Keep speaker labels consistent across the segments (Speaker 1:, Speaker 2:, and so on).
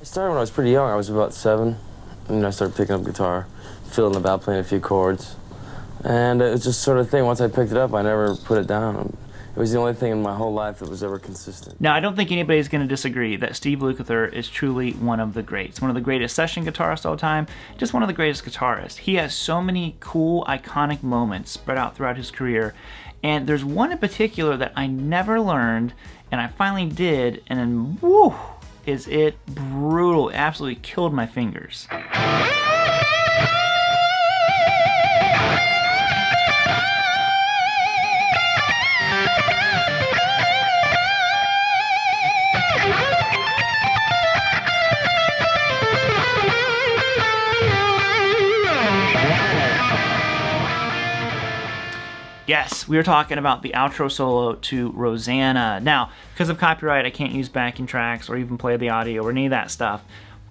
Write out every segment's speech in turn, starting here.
Speaker 1: started when I was pretty young. I was about 7, and I started picking up guitar, feeling about playing a few chords. And it was just sort of thing. Once I picked it up, I never put it down. It was the only thing in my whole life that was ever consistent.
Speaker 2: Now, I don't think anybody's going to disagree that Steve Lukather is truly one of the greats. One of the greatest session guitarists of all time, just one of the greatest guitarists. He has so many cool, iconic moments spread out throughout his career. And there's one in particular that I never learned, and I finally did, and then, woo, is it brutal. It absolutely killed my fingers. Yes, we were talking about the outro solo to Rosanna. Now, because of copyright, I can't use backing tracks or even play the audio or any of that stuff.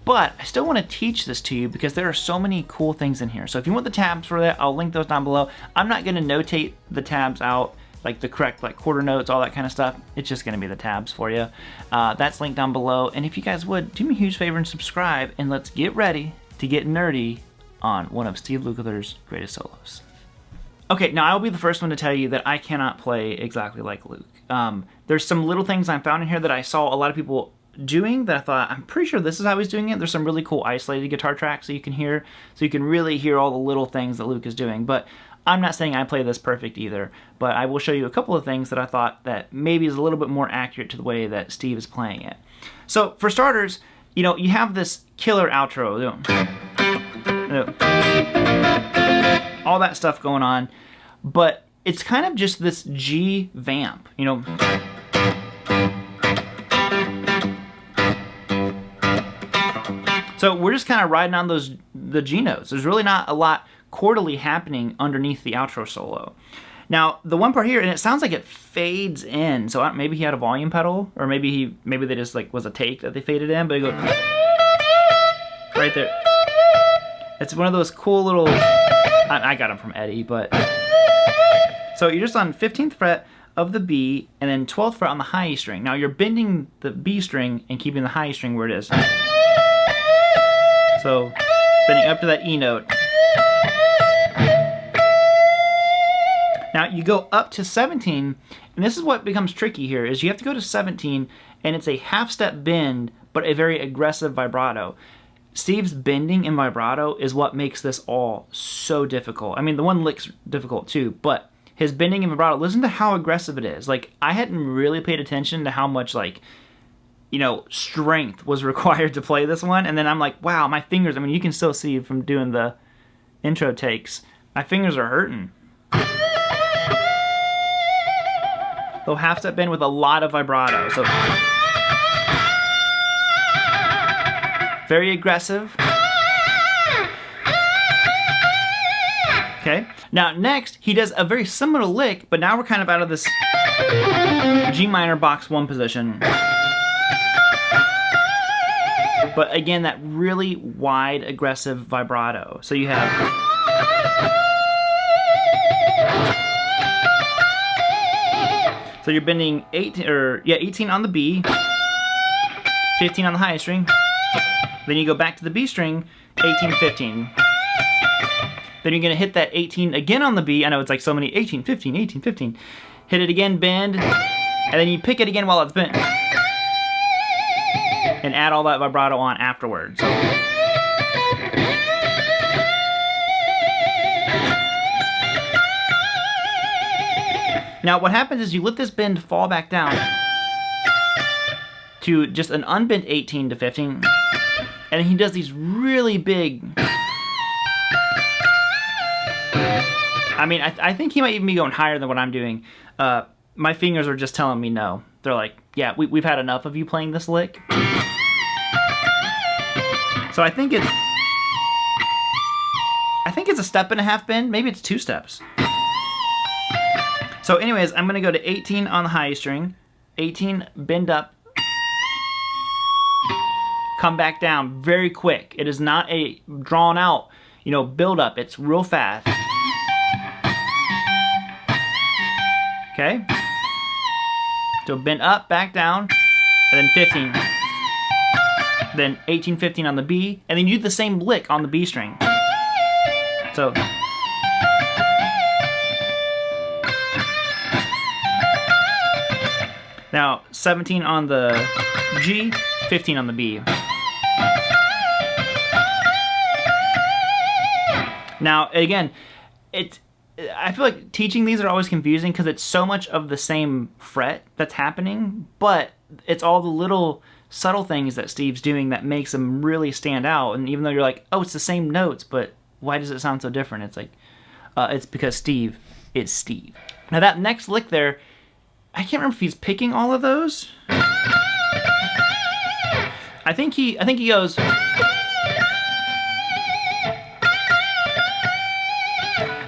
Speaker 2: But I still want to teach this to you because there are so many cool things in here. So if you want the tabs for that, I'll link those down below. I'm not going to notate the tabs out, like the correct quarter notes, all that kind of stuff. It's just going to be the tabs for you. That's linked down below. And if you guys would, do me a huge favor and subscribe, and let's get ready to get nerdy on one of Steve Lukather's greatest solos. Okay, now I'll be the first one to tell you that I cannot play exactly like Luke. There's some little things I found in here that I saw a lot of people doing that I thought, I'm pretty sure this is how he's doing it. There's some really cool isolated guitar tracks that you can hear, so you can really hear all the little things that Luke is doing. But I'm not saying I play this perfect either, but I will show you a couple of things that I thought that maybe is a little bit more accurate to the way that Steve is playing it. So for starters, you know, you have this killer outro. All that stuff going on, but it's kind of just this G vamp, you know. So we're just kind of riding on the G notes. There's really not a lot chordally happening underneath the outro solo. Now the one part here, and it sounds like it fades in. So maybe he had a volume pedal, or maybe they just was a take that they faded in, but it goes right there. It's one of those cool little. I got them from Eddie, but so you're just on 15th fret of the B and then 12th fret on the high E string. Now you're bending the B string and keeping the high E string where it is. So bending up to that E note. Now you go up to 17, and this is what becomes tricky here, is you have to go to 17 and it's a half step bend, but a very aggressive vibrato. Steve's bending and vibrato is what makes this all so difficult. I mean, the one lick's difficult too, but his bending and vibrato, listen to how aggressive it is. Like, I hadn't really paid attention to how much, strength was required to play this one, and then I'm like, wow, my fingers, I mean, you can still see from doing the intro takes, my fingers are hurting. Little half step bend with a lot of vibrato, so very aggressive. Okay. Now next, he does a very similar lick, but now we're kind of out of this G minor box 1 position. But again, that really wide, aggressive vibrato. So you have. So you're bending 18 on the B, 15 on the high string. Then you go back to the B string, 18, 15. Then you're gonna hit that 18 again on the B. I know it's like so many, 18, 15, 18, 15. Hit it again, bend, and then you pick it again while it's bent. And add all that vibrato on afterwards. So. Now what happens is you let this bend fall back down to just an unbent 18 to 15. And he does these really big. I mean, I think he might even be going higher than what I'm doing. My fingers are just telling me no. They're like, yeah, we've had enough of you playing this lick. So I think it's a step and a half bend. Maybe it's 2 steps. So anyways, I'm going to go to 18 on the high string. 18, bend up. Come back down very quick. It is not a drawn out, build up. It's real fast. Okay? So bend up, back down, and then 15. then 18, 15 on the B, and then you do the same lick on the B string. So. Now, 17 on the G, 15 on the B. Now, again, I feel like teaching these are always confusing because it's so much of the same fret that's happening, but it's all the little subtle things that Steve's doing that makes them really stand out. And even though you're like, oh, it's the same notes, but why does it sound so different? It's like, it's because Steve is Steve. Now that next lick there, I can't remember if he's picking all of those. I think he goes.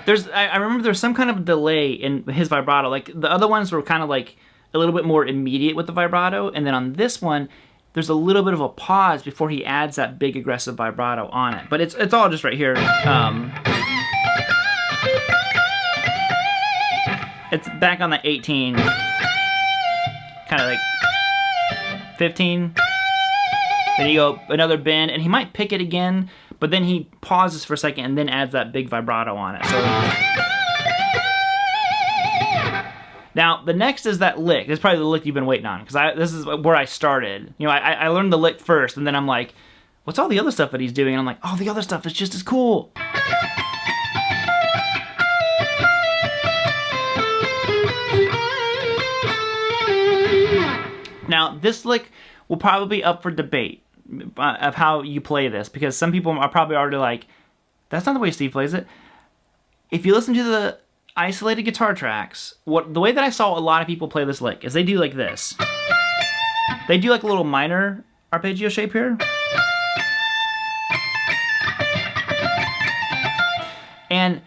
Speaker 2: I remember there's some kind of delay in his vibrato. Like the other ones were kind of like a little bit more immediate with the vibrato, and then on this one, there's a little bit of a pause before he adds that big aggressive vibrato on it. But it's all just right here. It's back on the 18, kind of like 15. Then you go another bend, and he might pick it again, but then he pauses for a second and then adds that big vibrato on it. So now the next is that lick. This is probably the lick you've been waiting on, because this is where I started. You know, I learned the lick first, and then I'm like, what's all the other stuff that he's doing? And I'm like, oh, the other stuff is just as cool. Now, this lick will probably be up for debate of how you play this, because some people are probably already like, that's not the way Steve plays it. If you listen to the isolated guitar tracks, the way that I saw a lot of people play this lick is they do like this. They do like a little minor arpeggio shape here. And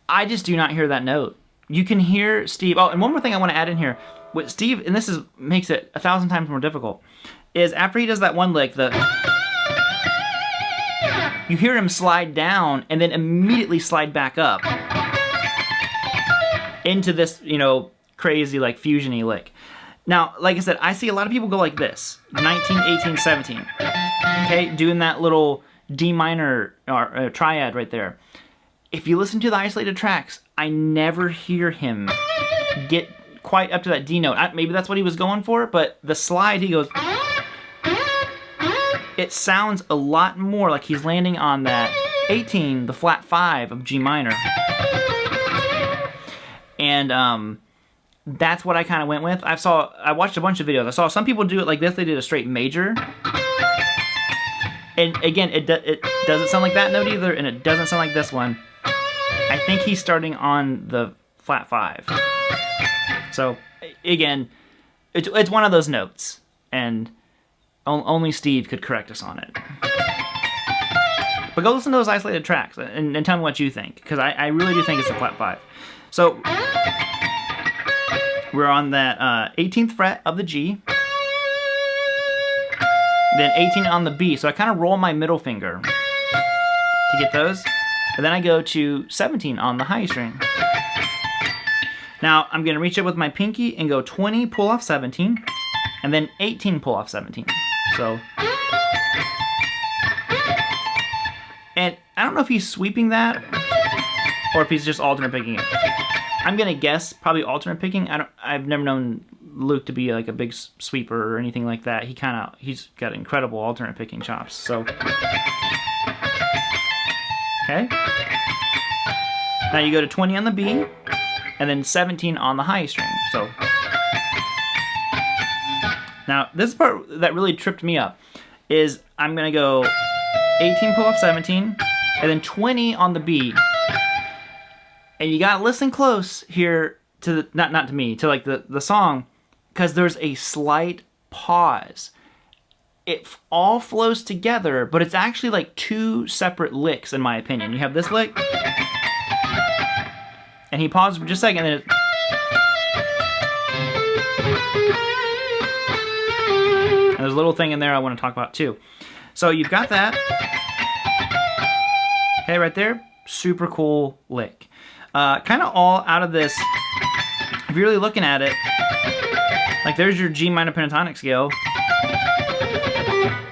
Speaker 2: I just do not hear that note. You can hear Steve. Oh, and one more thing I want to add in here. What Steve, and this makes it 1,000 times more difficult, is after he does that one lick, you hear him slide down and then immediately slide back up into this, you know, crazy like fusion-y lick. Now, like I said, I see a lot of people go like this, 19, 18, 17, okay, doing that little D minor or triad right there. If you listen to the isolated tracks, I never hear him get quite up to that D note. Maybe that's what he was going for, but the slide, he goes, it sounds a lot more like he's landing on that 18, the flat 5 of G minor. And that's what I kind of went with. I watched a bunch of videos. I saw some people do it like this. They did a straight major. And again, it doesn't sound like that note either, and it doesn't sound like this one. I think he's starting on the flat 5. So, again, it's one of those notes, and only Steve could correct us on it. But go listen to those isolated tracks and tell me what you think, because I really do think it's the flat 5. So, we're on that 18th fret of the G, then 18 on the B, so I kind of roll my middle finger to get those, and then I go to 17 on the high string. Now, I'm going to reach up with my pinky and go 20, pull off 17, and then 18, pull off 17. So, and I don't know if he's sweeping that or if he's just alternate picking it. I'm going to guess probably alternate picking. I've never known Luke to be like a big sweeper or anything like that. He's got incredible alternate picking chops. So, okay. Now you go to 20 on the B, and then 17 on the high string. So now this is the part that really tripped me up, is I'm gonna go 18 pull off 17, and then 20 on the B. And you gotta listen close here to not to me, to like the song, because there's a slight pause. It all flows together, but it's actually like two separate licks in my opinion. You have this lick, and he pauses for just a second, and then and there's a little thing in there I want to talk about too. So you've got that. Okay, right there, super cool lick. Kind of all out of this, if you're really looking at it, like there's your G minor pentatonic scale.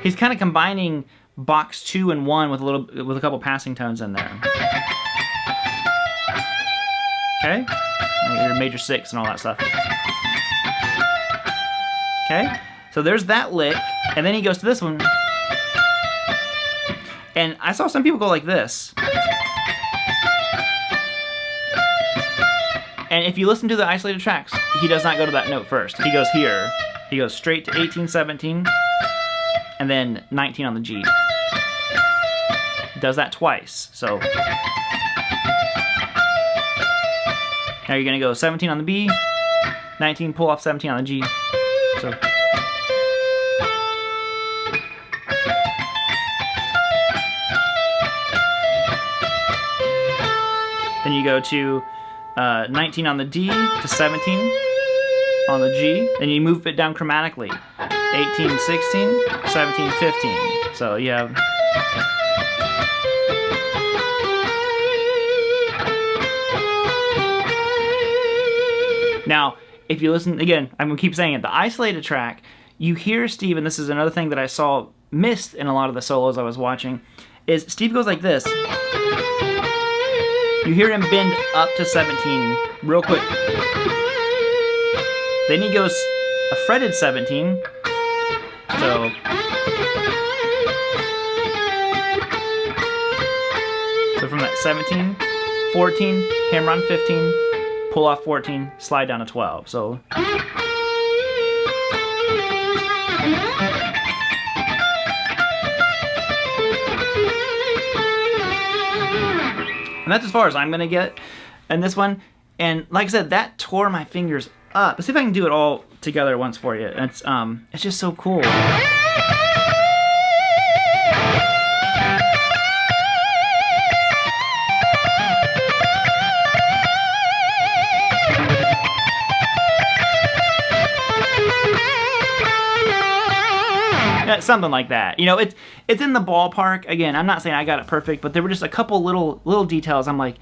Speaker 2: he's kind of combining box 2 and 1 with a couple passing tones in there. Okay, your major 6 and all that stuff. Okay, so there's that lick, and then he goes to this one. And I saw some people go like this. And if you listen to the isolated tracks, he does not go to that note first. He goes here. He goes straight to 18, 17, and then 19 on the G. He does that twice. So now you're gonna go 17 on the B, 19, pull off 17 on the G. So then you go to 19 on the D to 17 on the G. Then you move it down chromatically. 18, 16, 17, 15. So you have... Now, if you listen, again, I'm going to keep saying it, the isolated track, you hear Steve, and this is another thing that I saw missed in a lot of the solos I was watching, is Steve goes like this. You hear him bend up to 17 real quick. Then he goes a fretted 17. So from that 17, 14, hammer on 15, pull off 14, slide down to 12. So and that's as far as I'm gonna get in this one. And like I said, that tore my fingers up. Let's see if I can do it all together once for you. It's just so cool. Something like that. You know, it's in the ballpark. Again, I'm not saying I got it perfect, but there were just a couple little details. I'm like,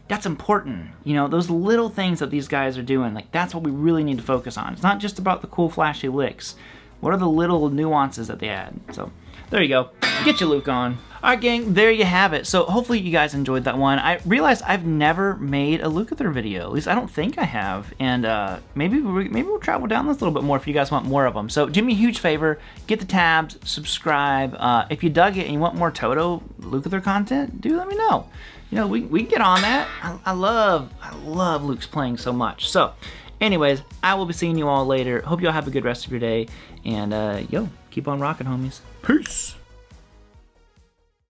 Speaker 2: that's important. You know, those little things that these guys are doing, like that's what we really need to focus on. It's not just about the cool flashy licks. What are the little nuances that they add? So there you go. Get your Luke on. All right, gang, there you have it. So hopefully you guys enjoyed that one. I realized I've never made a Lukather video. At least I don't think I have. And maybe we'll travel down this a little bit more if you guys want more of them. So do me a huge favor, get the tabs, subscribe. If you dug it and you want more Toto Lukather content, do let me know. You know, we can get on that. I love Luke's playing so much. So anyways, I will be seeing you all later. Hope you all have a good rest of your day. And yo, keep on rocking, homies. Peace.